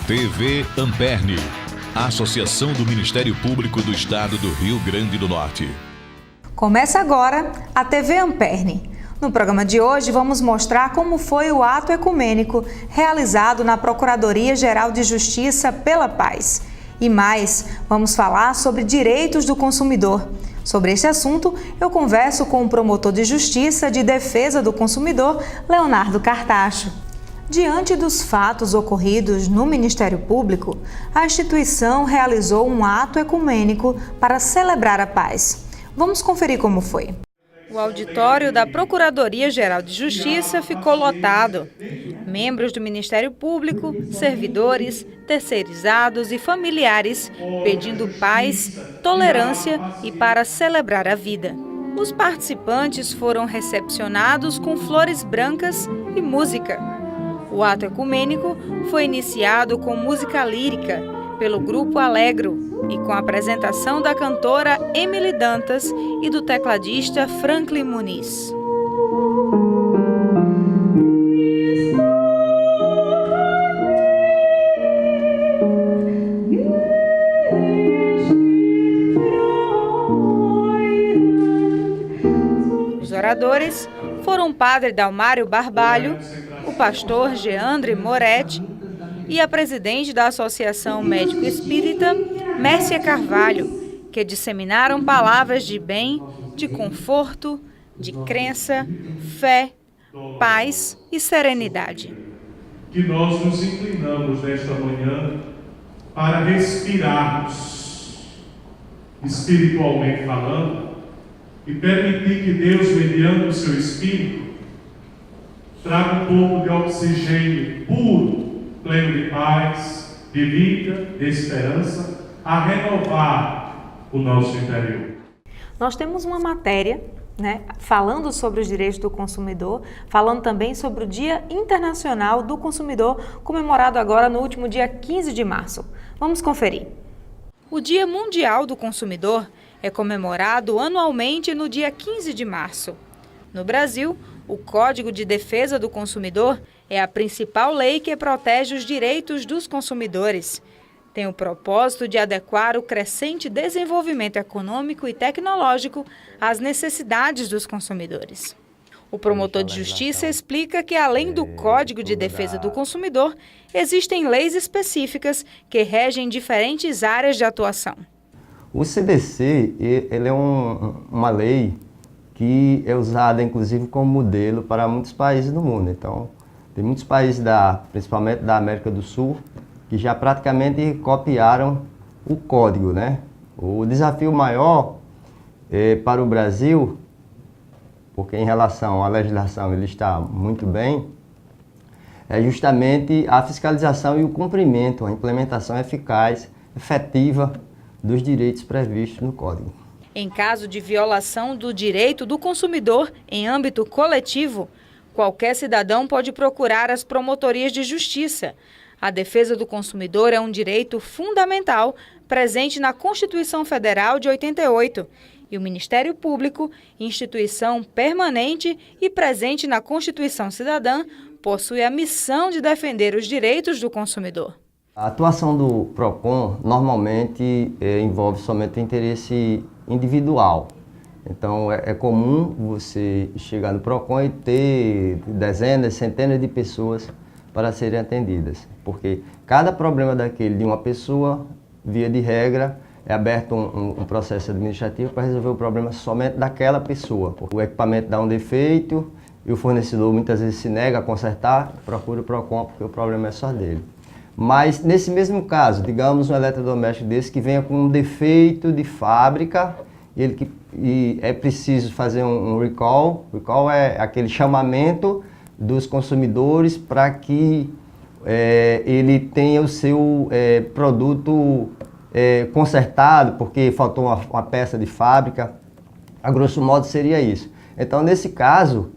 TV Amperne, Associação do Ministério Público do Estado do Rio Grande do Norte. Começa agora a TV Amperne. No programa de hoje vamos mostrar como foi o ato ecumênico realizado na Procuradoria-Geral de Justiça pela Paz. E mais, vamos falar sobre direitos do consumidor. Sobre este assunto, eu converso com o promotor de Justiça de Defesa do Consumidor, Leonardo Cartacho. Diante dos fatos ocorridos no Ministério Público, a instituição realizou um ato ecumênico para celebrar a paz. Vamos conferir como foi. O auditório da Procuradoria-Geral de Justiça ficou lotado. Membros do Ministério Público, servidores, terceirizados e familiares pedindo paz, tolerância e para celebrar a vida. Os participantes foram recepcionados com flores brancas e música. O ato ecumênico foi iniciado com música lírica pelo Grupo Alegro e com a apresentação da cantora Emily Dantas e do tecladista Franklin Muniz. Os oradores foram o padre Dalmário Barbalho, o pastor Geandre Moretti e a presidente da Associação Médico Espírita, Mércia Carvalho, que disseminaram palavras de bem, de conforto, de crença, fé, paz e serenidade. Que nós nos inclinamos nesta manhã para respirarmos, espiritualmente falando, e permitir que Deus, mediante o seu Espírito, traga um pouco de oxigênio puro, pleno de paz, de vida, de esperança, a renovar o nosso interior. Nós temos uma matéria, falando sobre os direitos do consumidor, falando também sobre o Dia Internacional do Consumidor, comemorado agora no último dia 15 de março. Vamos conferir. O Dia Mundial do Consumidor é comemorado anualmente no dia 15 de março. No Brasil, o Código de Defesa do Consumidor é a principal lei que protege os direitos dos consumidores. Tem o propósito de adequar o crescente desenvolvimento econômico e tecnológico às necessidades dos consumidores. O promotor de justiça explica que, além do Código de Defesa do Consumidor, existem leis específicas que regem diferentes áreas de atuação. O CDC ele é uma lei que é usada, inclusive, como modelo para muitos países do mundo. Então, tem muitos países, principalmente da América do Sul, que já praticamente copiaram o código, O desafio maior para o Brasil, porque em relação à legislação ele está muito bem, é justamente a fiscalização e o cumprimento, a implementação eficaz, efetiva dos direitos previstos no Código. Em caso de violação do direito do consumidor em âmbito coletivo, qualquer cidadão pode procurar as promotorias de justiça. A defesa do consumidor é um direito fundamental presente na Constituição Federal de 88 e o Ministério Público, instituição permanente e presente na Constituição Cidadã, possui a missão de defender os direitos do consumidor. A atuação do PROCON normalmente envolve somente o interesse individual. Então é comum você chegar no PROCON e ter dezenas, centenas de pessoas para serem atendidas, porque cada problema daquele de uma pessoa, via de regra, é aberto um processo administrativo para resolver o problema somente daquela pessoa. O equipamento dá um defeito e o fornecedor muitas vezes se nega a consertar, procura o PROCON porque o problema é só dele. Mas nesse mesmo caso, digamos um eletrodoméstico desse que venha com um defeito de fábrica e é preciso fazer um recall. Recall é aquele chamamento dos consumidores para que ele tenha o seu produto consertado, porque faltou uma peça de fábrica. A grosso modo seria isso. Então, nesse caso,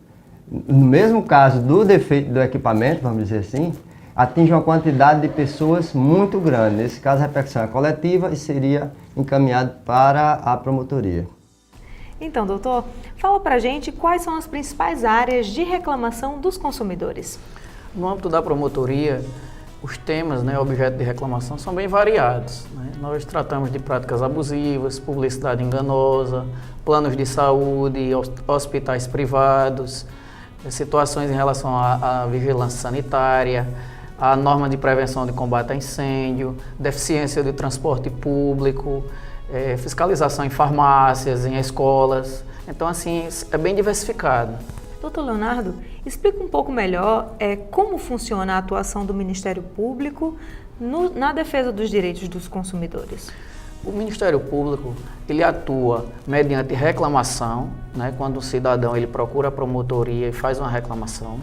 no mesmo caso do defeito do equipamento, vamos dizer assim, atinge uma quantidade de pessoas muito grande. Nesse caso, a repercussão é coletiva e seria encaminhado para a promotoria. Então, doutor, fala pra gente quais são as principais áreas de reclamação dos consumidores. No âmbito da promotoria, Os temas, né, objeto de reclamação, são bem variados, né? Nós tratamos de práticas abusivas, publicidade enganosa, planos de saúde, hospitais privados, situações em relação à vigilância sanitária, a norma de prevenção de combate a incêndio, deficiência de transporte público, fiscalização em farmácias, em escolas. Então, assim, é bem diversificado. Doutor Leonardo, explica um pouco melhor como funciona a atuação do Ministério Público na defesa dos direitos dos consumidores. O Ministério Público, ele atua mediante reclamação, né, quando o cidadão ele procura a promotoria e faz uma reclamação.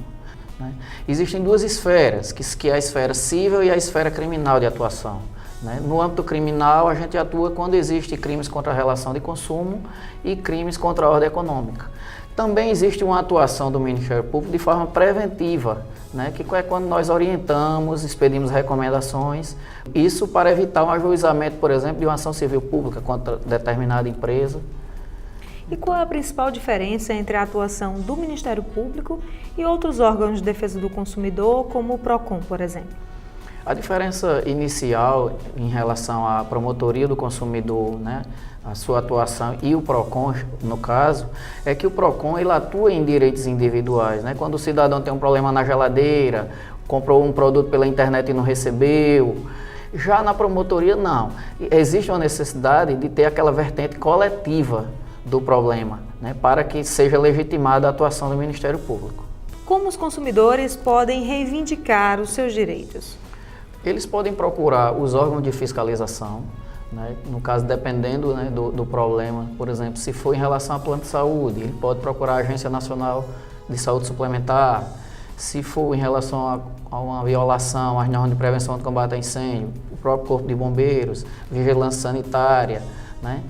Né. Existem duas esferas, que é a esfera civil e a esfera criminal de atuação. Né. No âmbito criminal, a gente atua quando existem crimes contra a relação de consumo e crimes contra a ordem econômica. Também existe uma atuação do Ministério Público de forma preventiva, né, que é quando nós orientamos, expedimos recomendações, isso para evitar um ajuizamento, por exemplo, de uma ação civil pública contra determinada empresa. E qual é a principal diferença entre a atuação do Ministério Público e outros órgãos de defesa do consumidor, como o PROCON, por exemplo? A diferença inicial em relação à promotoria do consumidor, né, a sua atuação e o PROCON, no caso, é que o PROCON ele atua em direitos individuais. Né? Quando o cidadão tem um problema na geladeira, comprou um produto pela internet e não recebeu. Já na promotoria, não. Existe uma necessidade de ter aquela vertente coletiva do problema, né, para que seja legitimada a atuação do Ministério Público. Como os consumidores podem reivindicar os seus direitos? Eles podem procurar os órgãos de fiscalização, né? No caso, dependendo, né, do problema, por exemplo, se for em relação a plano de saúde, ele pode procurar a Agência Nacional de Saúde Suplementar. Se for em relação a uma violação às normas de prevenção de combate a incêndio, o próprio Corpo de Bombeiros, Vigilância Sanitária, né?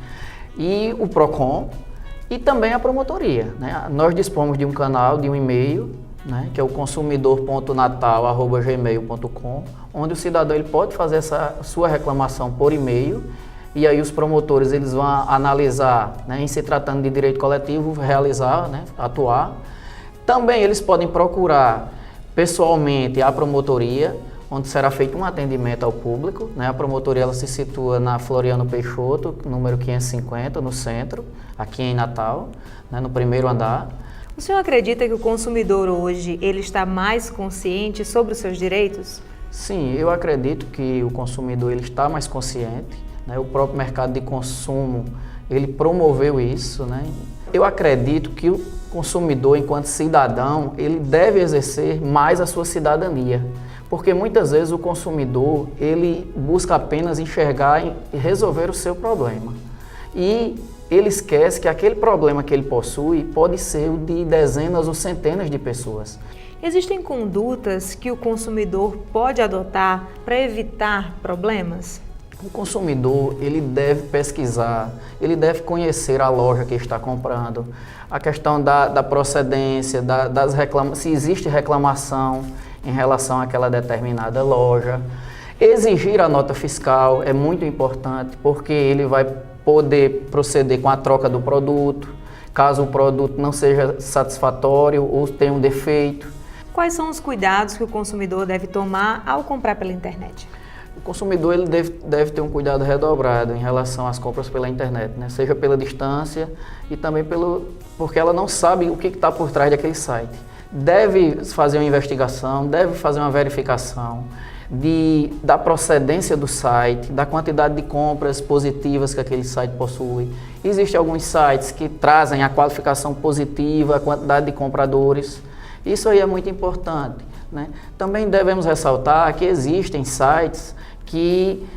E o PROCON e também a promotoria. Né? Nós dispomos de um canal, de um e-mail, né, que é o consumidor.natal@gmail.com, onde o cidadão ele pode fazer essa sua reclamação por e-mail e aí os promotores eles vão analisar, né, em se tratando de direito coletivo, realizar, né, atuar. Também eles podem procurar pessoalmente a promotoria, onde será feito um atendimento ao público. Né? A promotoria ela se situa na Floriano Peixoto, número 550, no centro, aqui em Natal, né, no primeiro andar. O senhor acredita que o consumidor hoje ele está mais consciente sobre os seus direitos? Sim, eu acredito que o consumidor ele está mais consciente, né? O próprio mercado de consumo ele promoveu isso, né? Eu acredito que o consumidor, enquanto cidadão, ele deve exercer mais a sua cidadania, porque muitas vezes o consumidor ele busca apenas enxergar e resolver o seu problema. E ele esquece que aquele problema que ele possui pode ser o de dezenas ou centenas de pessoas. Existem condutas que o consumidor pode adotar para evitar problemas? O consumidor ele deve pesquisar, ele deve conhecer a loja que está comprando, a questão da procedência, se existe reclamação em relação àquela determinada loja. Exigir a nota fiscal é muito importante, porque ele vai poder proceder com a troca do produto, caso o produto não seja satisfatório ou tenha um defeito. Quais são os cuidados que o consumidor deve tomar ao comprar pela internet? O consumidor ele deve ter um cuidado redobrado em relação às compras pela internet, né? Seja pela distância e também porque ela não sabe o que está por trás daquele site. Deve fazer uma investigação, deve fazer uma verificação da procedência do site, da quantidade de compras positivas que aquele site possui. Existem alguns sites que trazem a qualificação positiva, a quantidade de compradores. Isso aí é muito importante, né? Também devemos ressaltar que existem sites e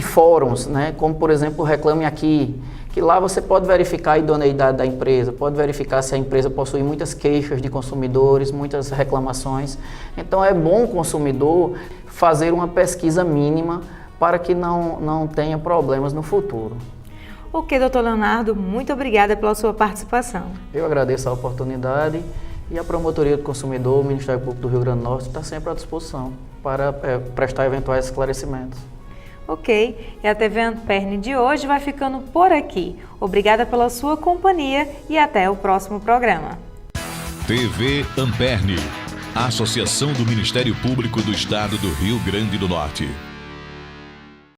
fóruns, né? Como por exemplo o Reclame Aqui, que lá você pode verificar a idoneidade da empresa, pode verificar se a empresa possui muitas queixas de consumidores, muitas reclamações. Então é bom o consumidor fazer uma pesquisa mínima para que não tenha problemas no futuro. Ok, doutor Leonardo, muito obrigada pela sua participação. Eu agradeço a oportunidade e a Promotoria do Consumidor, o Ministério Público do Rio Grande do Norte, está sempre à disposição para prestar eventuais esclarecimentos. Ok, e a TV Amperne de hoje vai ficando por aqui. Obrigada pela sua companhia e até o próximo programa. TV Amperne, Associação do Ministério Público do Estado do Rio Grande do Norte.